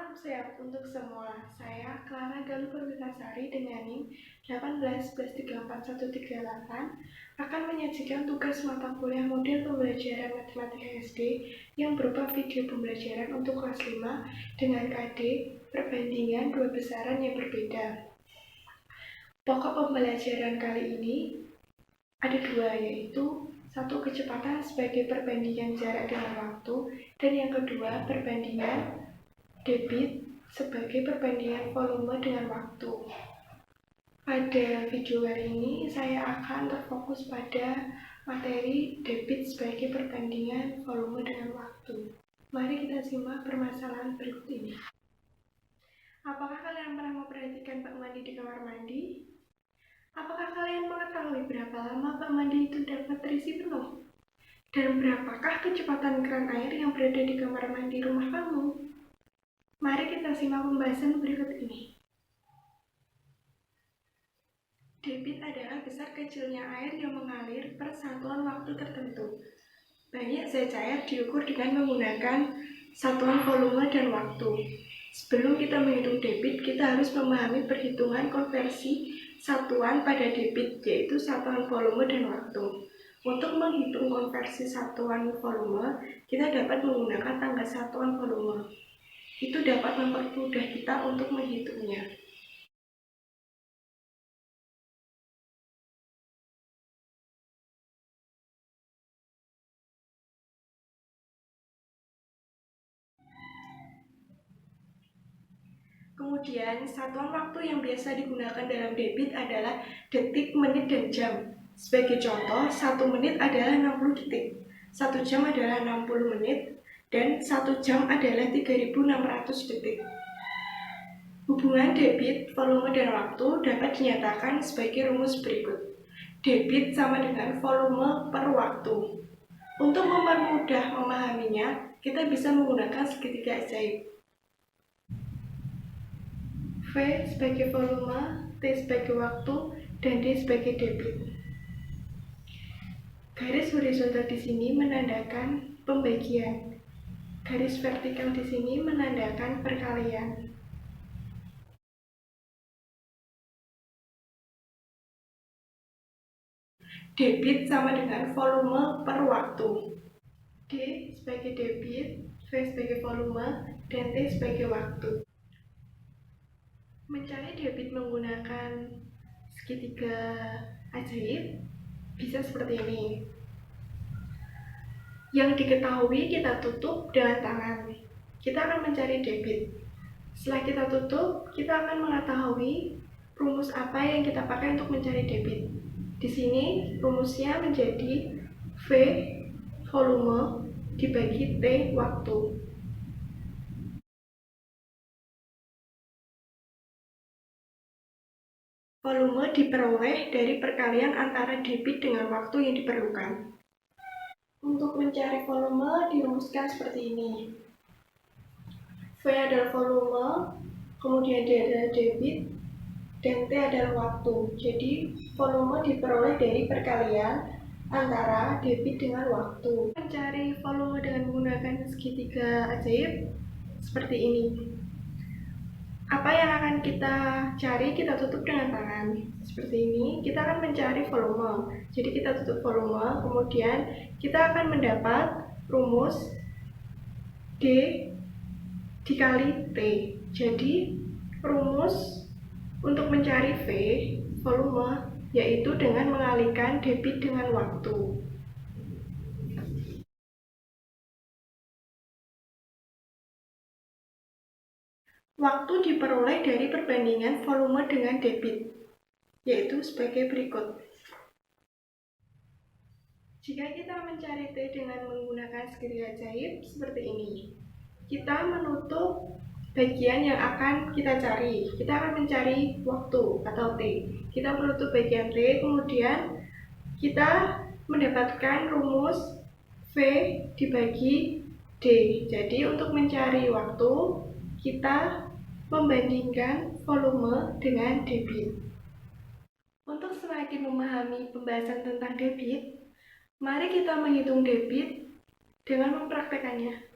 Salam sehat untuk semua. Saya Clara Galuh Perwitasari dengan NIM 18+341138 akan menyajikan tugas mata kuliah model pembelajaran matematika SD yang berupa video pembelajaran untuk kelas 5 dengan KD perbandingan dua besaran yang berbeda. Pokok pembelajaran kali ini ada dua, yaitu satu, kecepatan sebagai perbandingan jarak dengan waktu, dan yang kedua, perbandingan debit sebagai perbandingan volume dengan waktu. Pada video kali ini saya akan terfokus pada materi debit sebagai perbandingan volume dengan waktu. Mari kita simak permasalahan berikut ini. Apakah kalian pernah memperhatikan bak mandi di kamar mandi? Apakah kalian mengetahui berapa lama bak mandi itu dapat terisi penuh? Dan berapakah kecepatan keran air yang berada di kamar mandi rumah kamu? Mari kita simak pembahasan berikut ini. Debit adalah besar kecilnya air yang mengalir per satuan waktu tertentu. Banyak zat cair diukur dengan menggunakan satuan volume dan waktu. Sebelum kita menghitung debit, kita harus memahami perhitungan konversi satuan pada debit, yaitu satuan volume dan waktu. Untuk menghitung konversi satuan volume, kita dapat menggunakan tanggal satuan volume. Itu dapat mempermudah kita untuk menghitungnya. Kemudian, satuan waktu yang biasa digunakan dalam debit adalah detik, menit, dan jam. Sebagai contoh, 1 menit adalah 60 detik, 1 jam adalah 60 menit, dan 1 jam adalah 3600 detik. Hubungan debit, volume, dan waktu dapat dinyatakan sebagai rumus berikut. Debit sama dengan volume per waktu. Untuk mempermudah memahaminya, kita bisa menggunakan segitiga ajaib. V sebagai volume, T sebagai waktu, dan D sebagai debit. Garis horizontal di sini menandakan pembagian. Garis vertikal di sini menandakan perkalian. Debit sama dengan volume per waktu. D sebagai debit, V sebagai volume, dan T sebagai waktu. Mencari debit menggunakan segitiga ajaib bisa seperti ini. Yang diketahui kita tutup dengan tangan. Kita akan mencari debit. Setelah kita tutup, kita akan mengetahui rumus apa yang kita pakai untuk mencari debit. Di sini rumusnya menjadi V volume dibagi T waktu. Volume diperoleh dari perkalian antara debit dengan waktu yang diperlukan. Untuk mencari volume dirumuskan seperti ini. V adalah volume, kemudian D adalah debit, dan T adalah waktu. Jadi volume diperoleh dari perkalian antara debit dengan waktu. Mencari volume dengan menggunakan segitiga ajaib seperti ini. Apa yang akan kita cari, kita tutup dengan tangan. Seperti ini, kita akan mencari volume. Jadi kita tutup volume, kemudian kita akan mendapat rumus D dikali T. Jadi rumus untuk mencari V volume yaitu dengan mengalihkan debit dengan waktu. Waktu diperoleh dari perbandingan volume dengan debit, yaitu sebagai berikut. Jika kita mencari T dengan menggunakan segitiga ajaib seperti ini, kita menutup bagian yang akan kita cari. Kita akan mencari waktu atau T. Kita menutup bagian T, kemudian kita mendapatkan rumus V dibagi D. Jadi untuk mencari waktu, kita membandingkan volume dengan debit. Untuk semakin memahami pembahasan tentang debit, mari kita menghitung debit dengan mempraktekannya.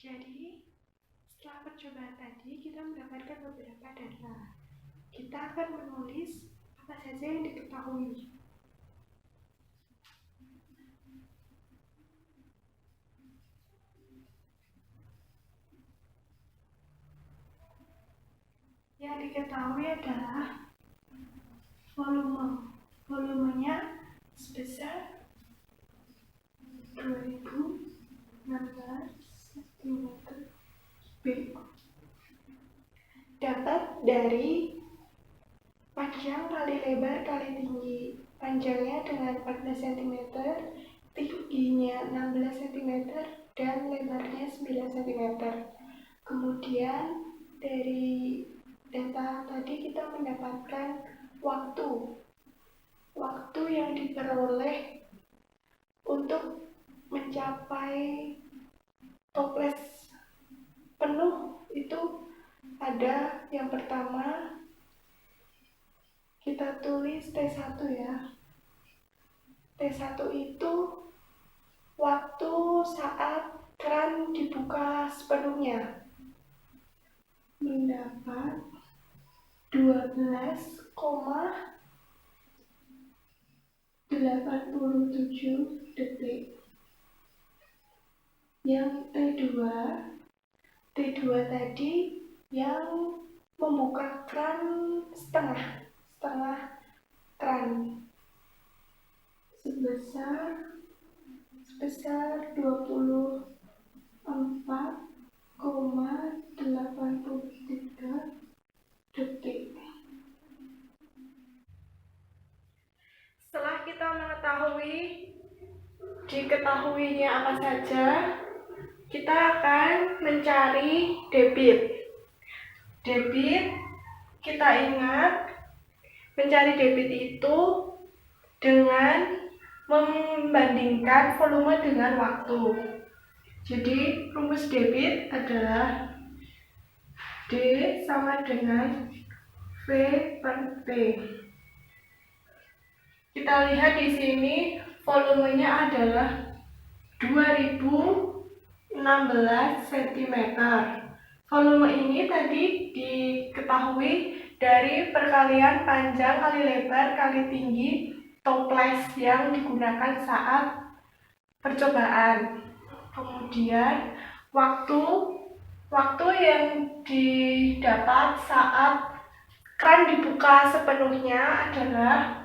Jadi, setelah percobaan tadi, kita mendapatkan beberapa data. Kita akan menulis apa saja yang diketahui. Yang diketahui adalah volumenya sebesar 2016 cm3. Dapat dari panjang kali lebar kali tinggi. Panjangnya dengan 14 cm, tingginya 16 cm, dan lebarnya 9 cm. Kemudian dari data tadi kita mendapatkan waktu yang diperoleh untuk mencapai toples penuh itu ada yang pertama kita tulis T1 ya. T1 itu waktu saat keran dibuka sepenuhnya, mendapat 12,87 detik. Yang T2 tadi yang membuka keran setengah keran sebesar 24,83 detik. Setelah kita diketahuinya apa saja, kita akan mencari debit. Kita ingat mencari debit itu dengan membandingkan volume dengan waktu. Jadi rumus debit adalah D sama dengan V per T. Kita lihat di sini volumenya adalah 2016 cm. Volume ini tadi diketahui dari perkalian panjang kali lebar kali tinggi toples yang digunakan saat percobaan. Kemudian waktu yang didapat saat keran dibuka sepenuhnya adalah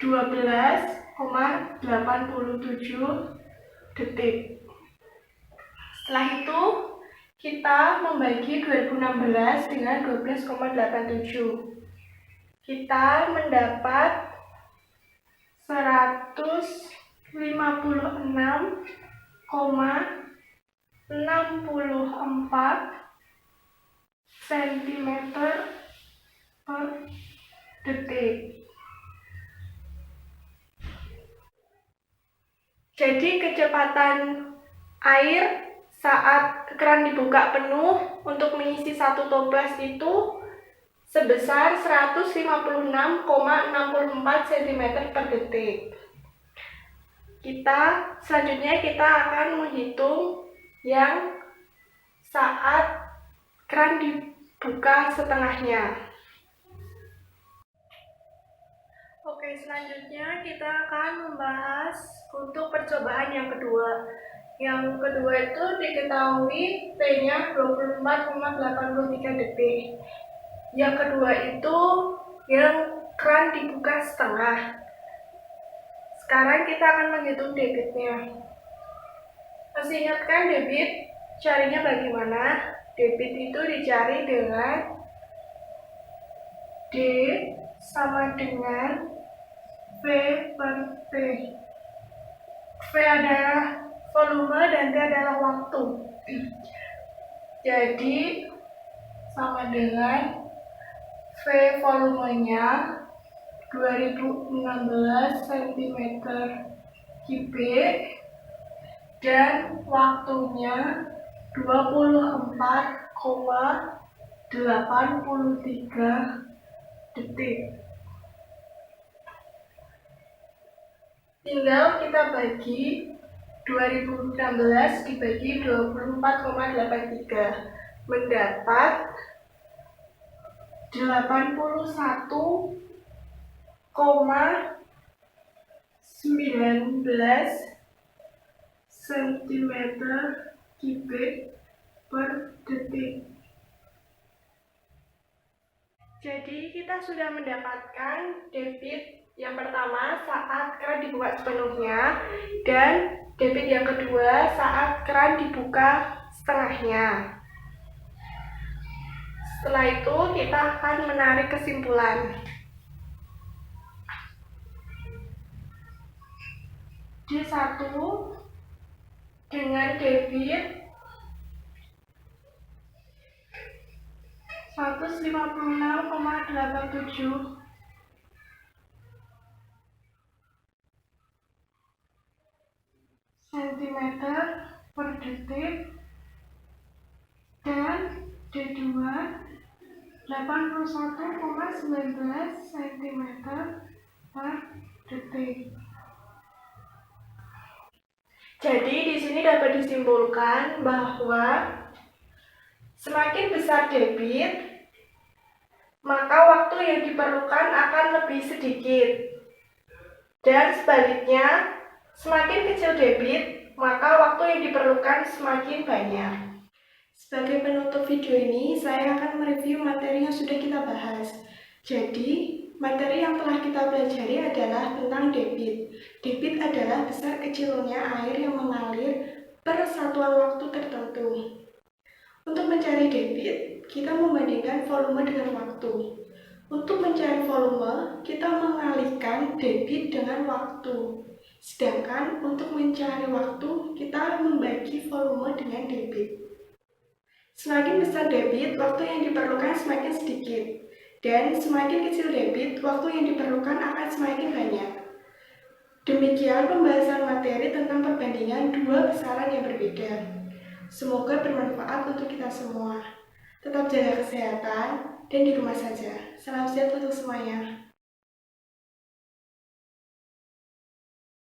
12,87 detik. Setelah itu kita membagi 2016 dengan 12,87. Kita mendapat 156,64 cm per detik. Jadi kecepatan air saat keran dibuka penuh untuk mengisi satu toples itu sebesar 156,64 cm per detik. Selanjutnya kita akan menghitung yang saat keran dibuka setengahnya. Oke, selanjutnya kita akan membahas untuk percobaan yang kedua. Yang kedua itu diketahui T-nya 24,83 detik. Yang kedua itu yang keran dibuka setengah. Sekarang kita akan menghitung debitnya. Masih ingat kan debit? Carinya bagaimana? Debit itu dicari dengan D sama dengan V per T. V adalah volume dan T adalah waktu. Jadi sama dengan V volumenya 2016 cm3 dan waktunya 24,83 detik. Tinggal kita bagi 2016 dibagi 24,83 mendapat 81,19 cm kubik per detik. Jadi kita sudah mendapatkan debit yang pertama saat keran dibuka sepenuhnya dan debit yang kedua saat keran dibuka setengahnya. Setelah itu kita akan menarik kesimpulan. D1 dengan debit 156,87 cm per detik dan D2 81,19 cm per detik. Jadi di sini dapat disimpulkan bahwa semakin besar debit, maka waktu yang diperlukan akan lebih sedikit. Dan sebaliknya, semakin kecil debit, maka waktu yang diperlukan semakin banyak. Sebagai penutup video ini, saya akan mereview materi yang sudah kita bahas. Jadi, materi yang telah kita pelajari adalah tentang debit. Debit adalah besar kecilnya air yang mengalir per satuan waktu tertentu. Untuk mencari debit, kita membandingkan volume dengan waktu. Untuk mencari volume, kita mengalihkan debit dengan waktu. Sedangkan untuk mencari waktu, kita membagi volume dengan debit. Semakin besar debit, waktu yang diperlukan semakin sedikit. Dan semakin kecil debit, waktu yang diperlukan akan semakin banyak. Demikian pembahasan materi tentang perbandingan dua besaran yang berbeda. Semoga bermanfaat untuk kita semua. Tetap jaga kesehatan dan di rumah saja. Salam sehat untuk semuanya.